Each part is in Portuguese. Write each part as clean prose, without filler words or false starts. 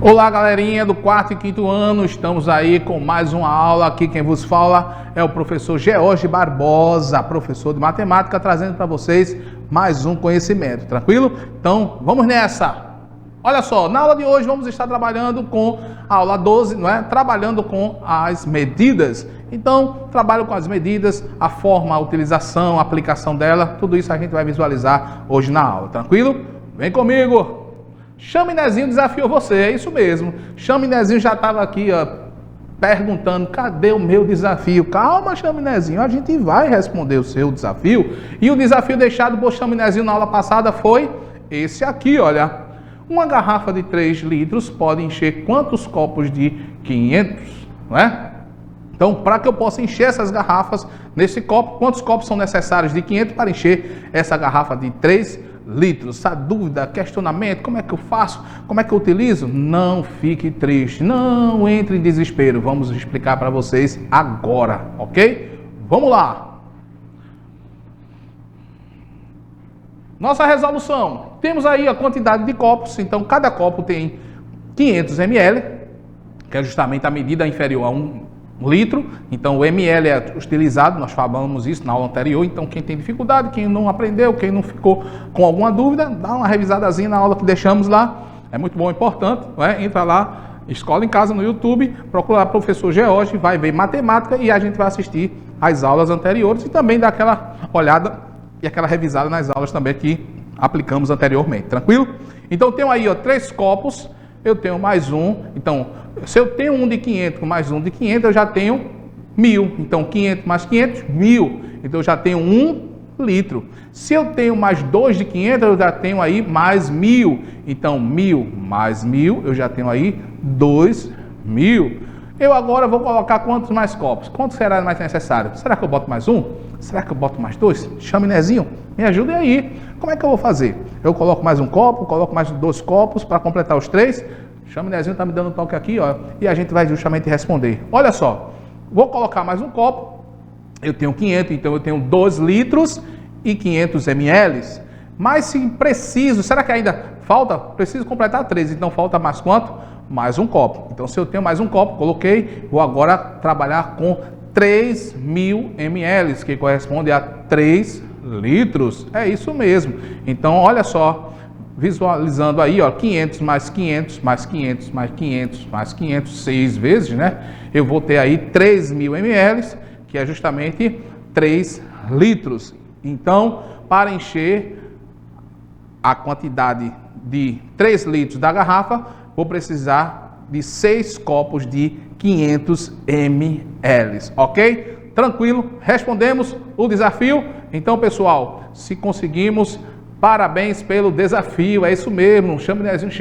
Olá, galerinha do quarto e quinto ano, estamos aí com mais uma aula. Aqui quem vos fala é o professor George Barbosa, professor de matemática, trazendo para vocês mais um conhecimento, tranquilo? Então, vamos nessa! Olha só, na aula de hoje vamos estar trabalhando com a aula 12, não é? Trabalhando com as medidas. Então, trabalho com as medidas, a forma, a utilização, a aplicação dela, tudo isso a gente vai visualizar hoje na aula, tranquilo? Vem comigo! Chaminézinho desafiou você, é isso mesmo. Chaminézinho já estava aqui, ó, perguntando, cadê o meu desafio? Calma, Chaminézinho, a gente vai responder o seu desafio. E o desafio deixado por Chaminézinho na aula passada foi esse aqui, olha. Uma garrafa de 3 litros pode encher quantos copos de 500, não é? Então, para que eu possa encher essas garrafas nesse copo, quantos copos são necessários de 500 para encher essa garrafa de 3 litros? Essa dúvida, questionamento, como é que eu faço? Como é que eu utilizo? Não fique triste, não entre em desespero. Vamos explicar para vocês agora, ok? Vamos lá. Nossa resolução. Temos aí a quantidade de copos, então cada copo tem 500 ml, que é justamente a medida inferior a 1 litro. Então o ml é utilizado, nós falamos isso na aula anterior. Então quem tem dificuldade, quem não aprendeu, quem não ficou com alguma dúvida, dá uma revisadazinha na aula que deixamos lá. É muito bom, importante, não é? Entra lá, Escola em Casa no YouTube, procura professor George, vai ver matemática e a gente vai assistir às aulas anteriores e também dar aquela olhada e aquela revisada nas aulas também que aplicamos anteriormente, tranquilo? Então tenho aí, ó, 3 copos, eu tenho mais um. Então, se eu tenho um de 500 com mais um de 500, eu já tenho 1000. Então, 500 mais 500, 1000. Então, eu já tenho 1 litro. Se eu tenho mais 2 de 500, eu já tenho aí mais 1000. Então, 1000 mais 1000, eu já tenho aí 2000. Eu agora vou colocar quantos mais copos? Quanto será mais necessário? Será que eu boto mais um? Será que eu boto mais 2? Chaminézinho, me ajude aí. Como é que eu vou fazer? Eu coloco mais um copo, coloco mais 2 copos para completar os 3. Chaminézinho está me dando um toque aqui, ó, e a gente vai justamente responder. Olha só, vou colocar mais um copo. Eu tenho 500, então eu tenho 2 litros e 500 ml. Mas se preciso, será que ainda falta? Preciso completar 3, então falta mais quanto? Mais um copo. Então, se eu tenho mais um copo, coloquei, vou agora trabalhar com 3.000 ml, que corresponde a 3 litros. É isso mesmo. Então, olha só, visualizando aí, ó, 500 mais 500, mais 500, mais 500, mais 500, 6 vezes, né? Eu vou ter aí 3.000 ml, que é justamente 3 litros. Então, para encher a quantidade de 3 litros da garrafa, vou precisar de 6 copos de 500 ml, ok? Tranquilo? Respondemos o desafio? Então, pessoal, se conseguimos, parabéns pelo desafio, é isso mesmo. O Chaminézinho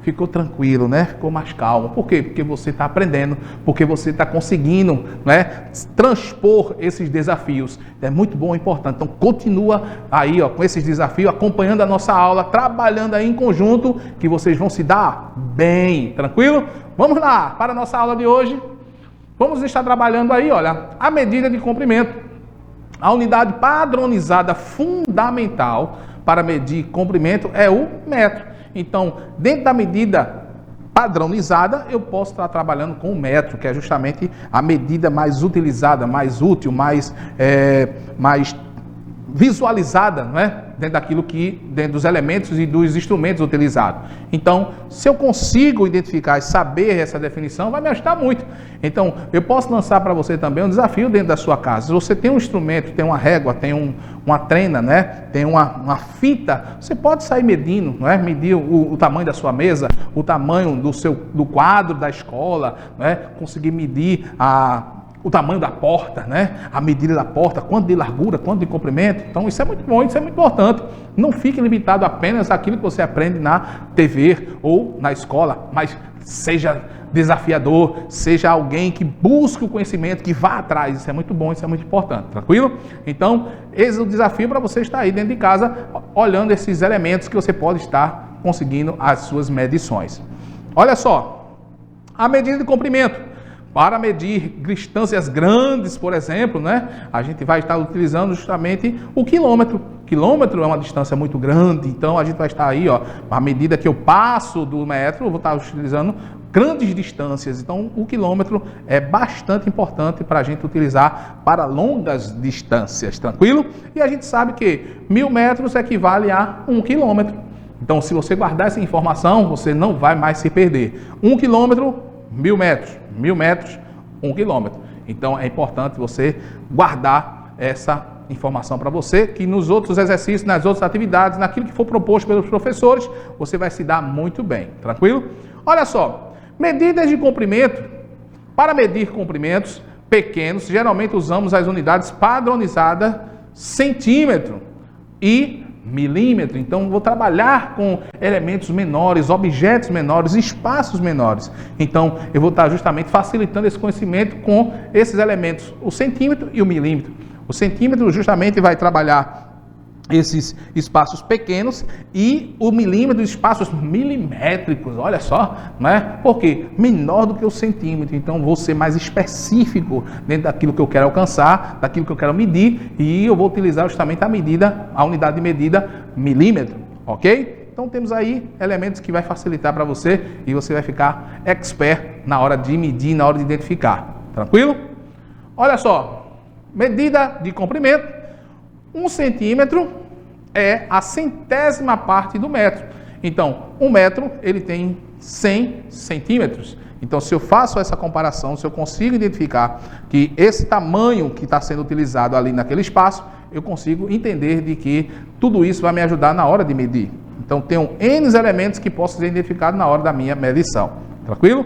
ficou tranquilo, né? Ficou mais calmo. Por quê? Porque você está aprendendo, porque você está conseguindo, né, transpor esses desafios. É muito bom e importante. Então, continua aí, ó, com esses desafios, acompanhando a nossa aula, trabalhando aí em conjunto, que vocês vão se dar bem, tranquilo? Vamos lá, para a nossa aula de hoje. Vamos estar trabalhando aí, olha, a medida de comprimento. A unidade padronizada fundamental para medir comprimento é o metro. Então, dentro da medida padronizada, eu posso estar trabalhando com o metro, que é justamente a medida mais utilizada, mais útil, mais visualizada, não é? Dentro dos elementos e dos instrumentos utilizados. Então, se eu consigo identificar e saber essa definição, vai me ajudar muito. Então, eu posso lançar para você também um desafio dentro da sua casa. Se você tem um instrumento, tem uma régua, tem uma trena, né? Tem uma fita, você pode sair medindo, não é? Medir o tamanho da sua mesa, o tamanho do quadro da escola, não é? Conseguir medir o tamanho da porta, né? A medida da porta, quanto de largura, quanto de comprimento. Então, isso é muito bom, isso é muito importante. Não fique limitado apenas àquilo que você aprende na TV ou na escola, mas seja desafiador, seja alguém que busque o conhecimento, que vá atrás. Isso é muito bom, isso é muito importante, tranquilo? Então, esse é o desafio para você estar aí dentro de casa, olhando esses elementos que você pode estar conseguindo as suas medições. Olha só, a medida de comprimento. Para medir distâncias grandes, por exemplo, né, a gente vai estar utilizando justamente o quilômetro. quilômetro é uma distância muito grande, então a gente vai estar aí, ó, à medida que eu passo do metro, eu vou estar utilizando grandes distâncias. Então, o quilômetro é bastante importante para a gente utilizar para longas distâncias, tranquilo? E a gente sabe que 1000 metros equivale a 1 quilômetro. Então, se você guardar essa informação, você não vai mais se perder. 1 quilômetro, 1000 metros. 1000 metros, 1 quilômetro. Então, é importante você guardar essa informação para você, que nos outros exercícios, nas outras atividades, naquilo que for proposto pelos professores, você vai se dar muito bem, tranquilo? Olha só. Medidas de comprimento. Para medir comprimentos pequenos, geralmente usamos as unidades padronizadas centímetro e milímetro. Então, vou trabalhar com elementos menores, objetos menores, espaços menores. Então, eu vou estar justamente facilitando esse conhecimento com esses elementos, o centímetro e o milímetro. O centímetro justamente vai trabalhar esses espaços pequenos e o milímetro, espaços milimétricos, olha só, né? Porque menor do que o centímetro, então vou ser mais específico dentro daquilo que eu quero alcançar, daquilo que eu quero medir, e eu vou utilizar justamente a unidade de medida milímetro, ok? Então temos aí elementos que vai facilitar para você e você vai ficar expert na hora de medir, na hora de identificar, tranquilo? Olha só, medida de comprimento. 1 centímetro é a centésima parte do metro. Então, 1 metro, ele tem 100 centímetros. Então, se eu faço essa comparação, se eu consigo identificar que esse tamanho que está sendo utilizado ali naquele espaço, eu consigo entender de que tudo isso vai me ajudar na hora de medir. Então, tenho N elementos que posso ser identificados na hora da minha medição. Tranquilo?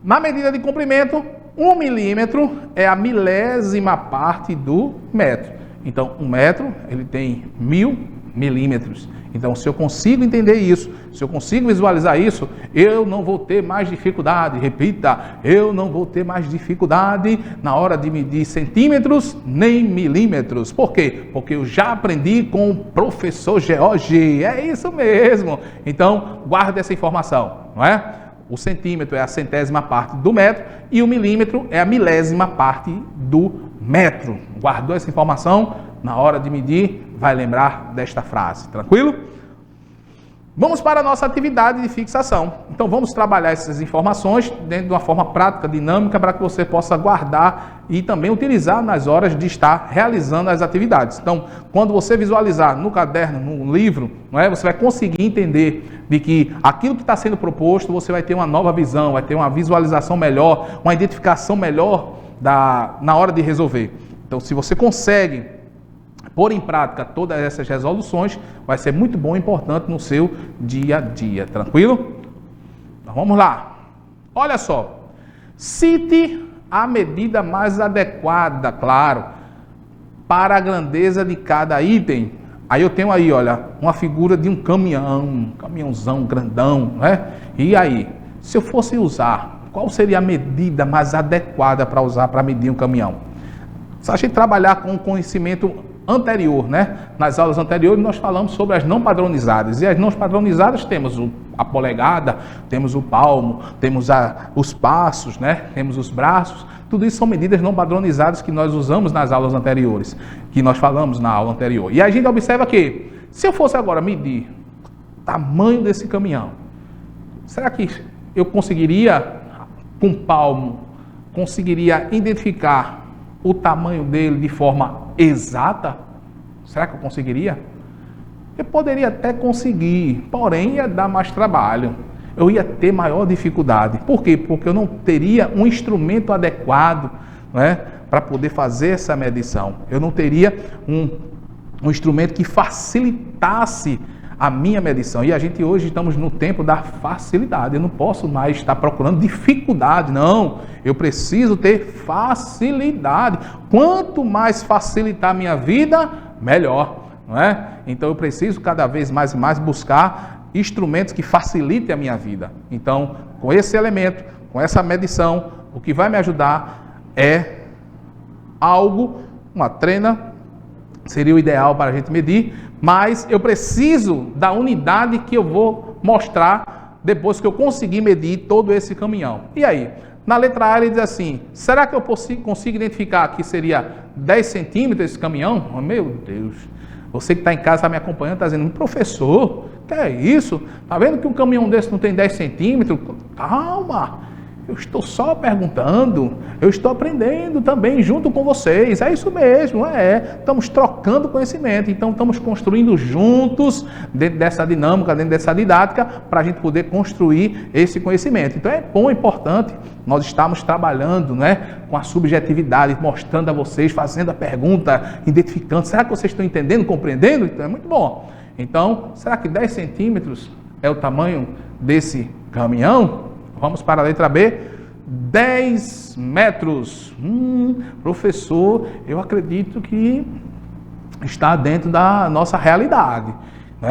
Na medida de comprimento, 1 milímetro é a milésima parte do metro. Então, 1 metro, ele tem 1000 milímetros. Então, se eu consigo entender isso, se eu consigo visualizar isso, eu não vou ter mais dificuldade. Repita, eu não vou ter mais dificuldade na hora de medir centímetros nem milímetros. Por quê? Porque eu já aprendi com o professor George. É isso mesmo. Então, guarde essa informação, não é? O centímetro é a centésima parte do metro e o milímetro é a milésima parte do metro. Guardou essa informação? Na hora de medir, vai lembrar desta frase. Tranquilo? Vamos para a nossa atividade de fixação. Então, vamos trabalhar essas informações dentro de uma forma prática, dinâmica, para que você possa guardar e também utilizar nas horas de estar realizando as atividades. Então, quando você visualizar no caderno, no livro, não é, você vai conseguir entender de que aquilo que está sendo proposto, você vai ter uma nova visão, vai ter uma visualização melhor, uma identificação melhor na hora de resolver. Então, se você consegue pôr em prática todas essas resoluções, vai ser muito bom e importante no seu dia a dia, tranquilo? Então vamos lá. Olha só, cite a medida mais adequada, claro, para a grandeza de cada item. Aí eu tenho aí, olha, uma figura de um caminhãozão grandão, né? E aí, se eu fosse usar, qual seria a medida mais adequada para usar para medir um caminhão? Se a gente trabalhar com conhecimento anterior, né? Nas aulas anteriores nós falamos sobre as não padronizadas, e as não padronizadas temos a polegada, temos o palmo, temos os passos, né? Temos os braços, tudo isso são medidas não padronizadas que nós usamos nas aulas anteriores, que nós falamos na aula anterior. E a gente observa que, se eu fosse agora medir o tamanho desse caminhão, será que eu conseguiria, com palmo, conseguiria identificar o tamanho dele de forma exata? Será que eu conseguiria? Eu poderia até conseguir, porém ia dar mais trabalho. Eu ia ter maior dificuldade. Por quê? Porque eu não teria um instrumento adequado, né, para poder fazer essa medição. Eu não teria um instrumento que facilitasse a minha medição. E a gente hoje estamos no tempo da facilidade. Eu não posso mais estar procurando dificuldade, não. Eu preciso ter facilidade. Quanto mais facilitar a minha vida, melhor, não é? Então eu preciso cada vez mais e mais buscar instrumentos que facilitem a minha vida. Então, com esse elemento, com essa medição, o que vai me ajudar é algo, uma trena, seria o ideal para a gente medir, mas eu preciso da unidade que eu vou mostrar depois que eu conseguir medir todo esse caminhão. E aí, Na letra A ele diz assim, será que eu consigo identificar que seria 10 centímetros esse caminhão? Oh, meu Deus, você que está em casa, está me acompanhando, está dizendo, professor, que é isso? Está vendo que um caminhão desse não tem 10 centímetros? Calma! Eu estou só perguntando, eu estou aprendendo também junto com vocês. É isso mesmo, estamos trocando conhecimento, então estamos construindo juntos, dentro dessa dinâmica, dentro dessa didática, para a gente poder construir esse conhecimento. Então é bom, é importante nós estarmos trabalhando, com a subjetividade, mostrando a vocês, fazendo a pergunta, identificando, será que vocês estão entendendo, compreendendo? Então é muito bom. Então, será que 10 centímetros é o tamanho desse caminhão? Vamos para a letra B. 10 metros. Professor, eu acredito que está dentro da nossa realidade.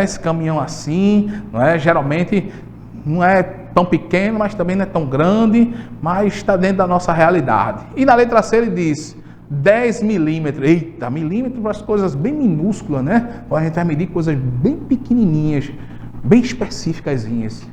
Esse caminhão assim, geralmente não é tão pequeno, mas também não é tão grande, mas está dentro da nossa realidade. E na letra C ele diz 10 milímetros. Eita, milímetro para as coisas bem minúsculas, A gente vai medir coisas bem pequenininhas, bem específicas.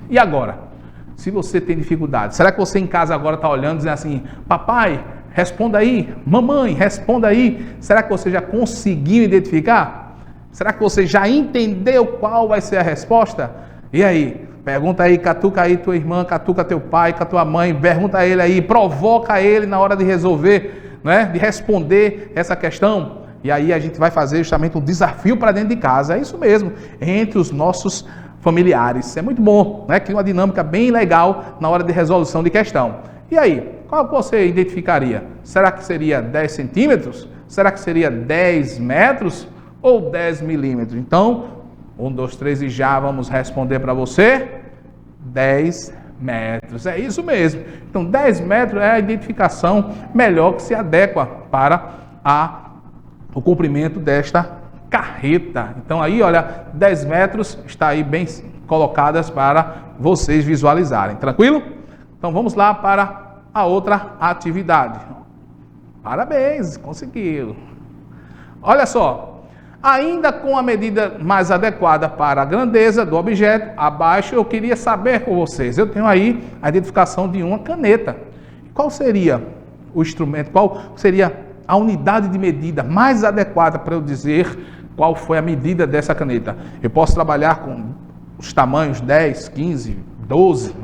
E agora? Se você tem dificuldade, será que você em casa agora está olhando e dizendo assim, papai, responda aí, mamãe, responda aí. Será que você já conseguiu identificar? Será que você já entendeu qual vai ser a resposta? E aí? Pergunta aí, catuca aí tua irmã, catuca teu pai, com a tua mãe, pergunta a ele aí, provoca ele na hora de resolver, de responder essa questão. E aí a gente vai fazer justamente um desafio para dentro de casa, é isso mesmo, entre os nossos familiares. É muito bom, Cria uma dinâmica bem legal na hora de resolução de questão. E aí, qual você identificaria? Será que seria 10 centímetros? Será que seria 10 metros? Ou 10 milímetros? Então, 1, 2, 3 e já vamos responder para você. 10 metros. É isso mesmo. Então, 10 metros é a identificação melhor que se adequa para o comprimento desta carreta. Então aí, olha, 10 metros está aí bem colocadas para vocês visualizarem. Tranquilo? Então vamos lá para a outra atividade. Parabéns, conseguiu. Olha só, ainda com a medida mais adequada para a grandeza do objeto, abaixo eu queria saber com vocês. Eu tenho aí a identificação de uma caneta. Qual seria o instrumento, qual seria a unidade de medida mais adequada para eu dizer qual foi a medida dessa caneta? Eu posso trabalhar com os tamanhos 10, 15, 12,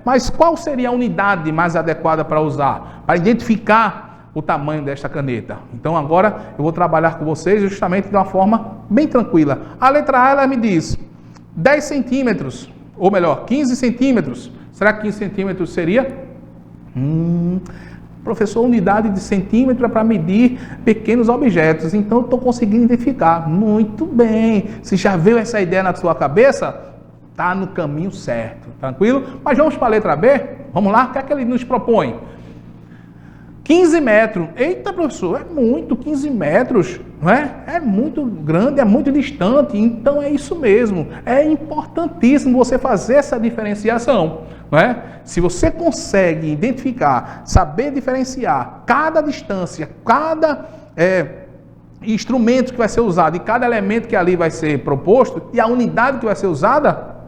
Mas qual seria a unidade mais adequada para usar, para identificar o tamanho desta caneta? Então agora eu vou trabalhar com vocês justamente de uma forma bem tranquila. A letra A ela me diz 10 centímetros, ou melhor, 15 centímetros. Será que 15 centímetros seria? Professor, unidade de centímetro é para medir pequenos objetos, então eu estou conseguindo identificar. Muito bem, se já veio essa ideia na sua cabeça, está no caminho certo, tranquilo? Mas vamos para a letra B? Vamos lá, o que é que ele nos propõe? 15 metros. Eita, professor, é muito, 15 metros, É muito grande, é muito distante, então é isso mesmo. É importantíssimo você fazer essa diferenciação, Se você consegue identificar, saber diferenciar cada distância, cada instrumento que vai ser usado e cada elemento que ali vai ser proposto e a unidade que vai ser usada,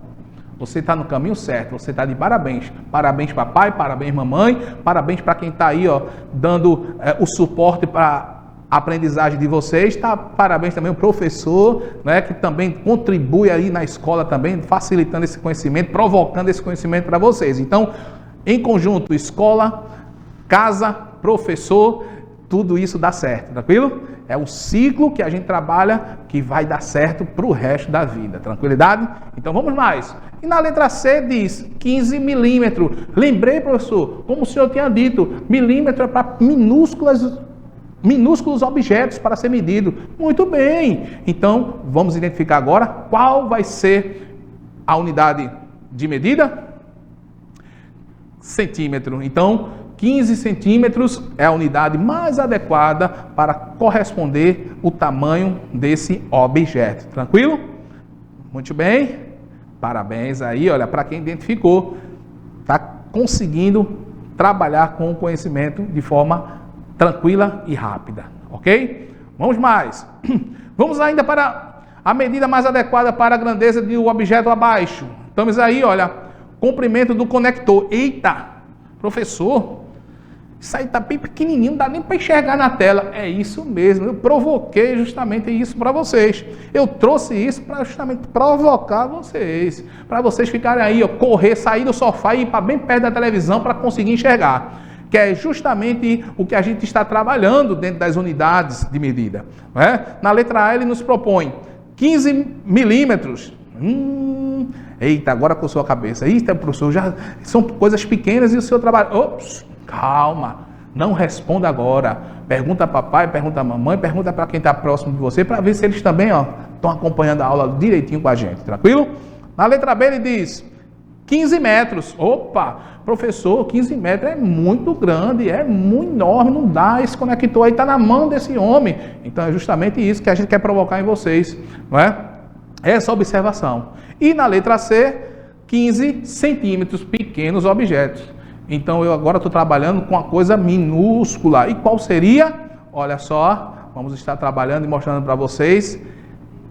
você está no caminho certo, você está de parabéns. Parabéns papai, parabéns mamãe, parabéns para quem está aí dando o suporte para a aprendizagem de vocês. Parabéns também ao professor, que também contribui aí na escola também, facilitando esse conhecimento, provocando esse conhecimento para vocês. Então, em conjunto, escola, casa, professor, tudo isso dá certo, tranquilo? É um ciclo que a gente trabalha que vai dar certo para o resto da vida, tranquilidade? Então vamos mais. E na letra C diz 15 milímetros. Lembrei, professor, como o senhor tinha dito, milímetro é para minúsculos objetos para ser medido. Muito bem. Então vamos identificar agora qual vai ser a unidade de medida? Centímetro. Então 15 centímetros é a unidade mais adequada para corresponder o tamanho desse objeto. Tranquilo? Muito bem. Parabéns aí, olha, para quem identificou, está conseguindo trabalhar com o conhecimento de forma tranquila e rápida, ok? Vamos mais. Vamos ainda para a medida mais adequada para a grandeza do objeto abaixo. Estamos aí, olha, comprimento do conector. Eita, professor, Isso aí está bem pequenininho, não dá nem para enxergar na tela. É isso mesmo, eu provoquei justamente isso para vocês. Eu trouxe isso para justamente provocar vocês. Para vocês ficarem aí, ó, correr, sair do sofá e ir para bem perto da televisão para conseguir enxergar. Que é justamente o que a gente está trabalhando dentro das unidades de medida. Né? Na letra A ele nos propõe 15 milímetros. Eita, agora coçou a cabeça. Eita, professor, já são coisas pequenas e o seu trabalho... Ops, calma, não responda agora. Pergunta a papai, pergunta a mamãe, pergunta para quem está próximo de você, para ver se eles também estão acompanhando a aula direitinho com a gente, tranquilo? Na letra B ele diz 15 metros. Opa, professor, 15 metros é muito grande, é muito enorme, não dá, esse conector aí está na mão desse homem. Então é justamente isso que a gente quer provocar em vocês, não é? Essa observação. E na letra C, 15 centímetros, pequenos objetos. Então eu agora estou trabalhando com uma coisa minúscula. E qual seria? Olha só, vamos estar trabalhando e mostrando para vocês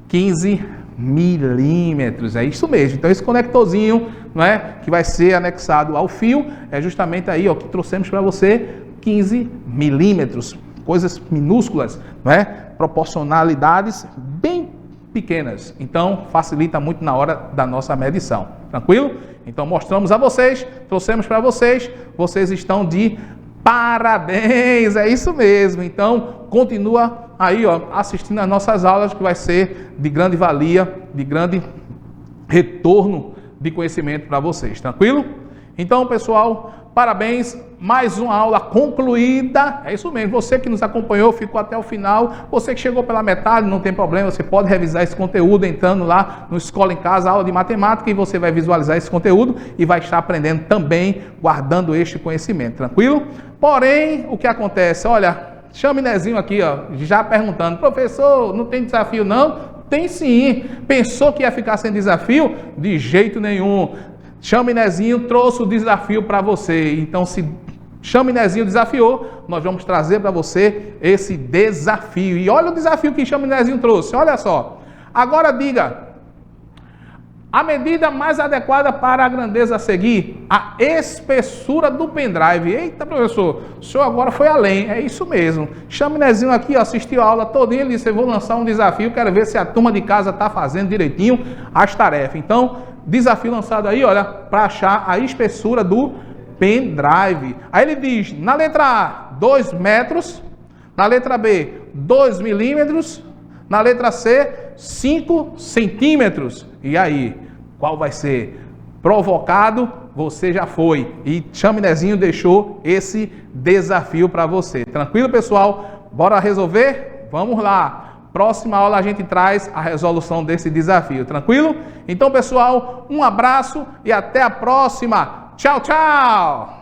15 milímetros. É isso mesmo. Então esse conectorzinho, não é, que vai ser anexado ao fio, é justamente aí, ó, que trouxemos para você 15 milímetros. Coisas minúsculas, não é? Proporcionalidades bem pequenas. Então facilita muito na hora da nossa medição. Tranquilo? Então mostramos a vocês, trouxemos para vocês, vocês estão de parabéns, é isso mesmo. Então continua aí, ó, assistindo as nossas aulas, que vai ser de grande valia, de grande retorno de conhecimento para vocês, tranquilo? Então, pessoal, parabéns, mais uma aula concluída. É isso mesmo, você que nos acompanhou, ficou até o final, você que chegou pela metade, não tem problema, você pode revisar esse conteúdo entrando lá no Escola em Casa, aula de matemática, e você vai visualizar esse conteúdo e vai estar aprendendo também, guardando este conhecimento, tranquilo? Porém, o que acontece? Olha, Chaminézinho aqui, ó, já perguntando, professor, não tem desafio não? Tem sim. Pensou que ia ficar sem desafio? De jeito nenhum. Chaminézinho trouxe o desafio para você. Então, se Chaminézinho desafiou, nós vamos trazer para você esse desafio. E olha o desafio que Chaminézinho trouxe. Olha só. Agora diga, a medida mais adequada para a grandeza a seguir, a espessura do pendrive. Eita, professor, o senhor agora foi além. É isso mesmo. Chaminézinho aqui, ó, assistiu a aula todinha, ele disse, eu vou lançar um desafio, quero ver se a turma de casa está fazendo direitinho as tarefas. Então, desafio lançado aí, olha, para achar a espessura do pendrive. Aí ele diz, na letra A, 2 metros, na letra B, 2 milímetros, na letra C, 5 centímetros. E aí, qual vai ser? Provocado, você já foi. E Chaminézinho deixou esse desafio para você. Tranquilo, pessoal? Bora resolver? Vamos lá. Próxima aula a gente traz a resolução desse desafio. Tranquilo? Então, pessoal, um abraço e até a próxima. Tchau, tchau!